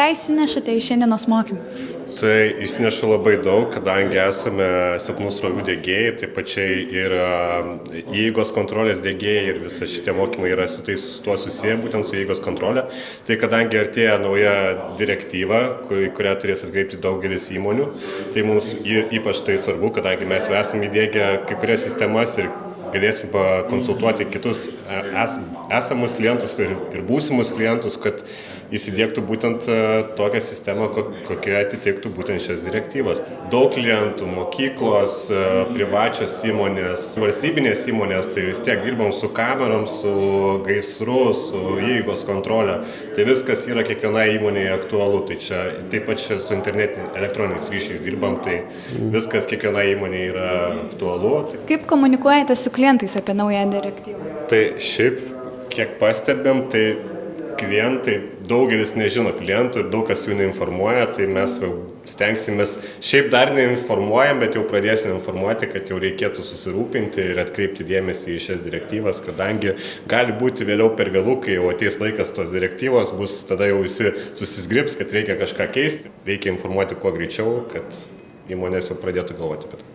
Ką įsinešate į šiandienos mokymą? Tai išsinešu labai daug, kadangi esame silpnų srovių diegėjai, taip pačiai ir įeigos kontrolės diegėjai ir visi šitie mokymai yra su tuo susiję, būtent su įeigos kontrolė. Tai kadangi artėja nauja direktyva, kurią turės atkreipti daugelis įmonių, tai mums ypač tai svarbu, kadangi mes jau esame įdiegę kai kurias sistemas ir galėsim pakonsultuoti kitus esamus klientus ir būsimus klientus, kad įsidiegtų būtent tokią sistemą, kokia atitiktų būtent šias direktyvas. Daug klientų, mokyklos, privačios įmonės, valstybinės įmonės, tai vis tiek dirbam su kamerom, su gaisru, su įeigos kontrolė. Tai viskas yra kiekvienai įmonėje aktualu. Tai čia taip pat čia su elektroniniais ryšiais dirbam, tai viskas kiekvienai įmonėje yra aktualu. Kaip komunikuojate su klientais apie naują direktyvą? Tai šiaip, kiek pastebėm, tai klientai, daugelis nežino klientų ir daug kas jų neinformuoja, tai mes stengsimės, šiaip dar neinformuojam, bet jau pradėsime informuoti, kad jau reikėtų susirūpinti ir atkreipti dėmesį į šias direktyvas, kadangi gali būti vėliau per vėlų, kai jau ateis laikas tos direktyvos, bus tada jau visi susizgribs, kad reikia kažką keisti, reikia informuoti kuo greičiau, kad įmonės jau pradėtų galvoti apie tai.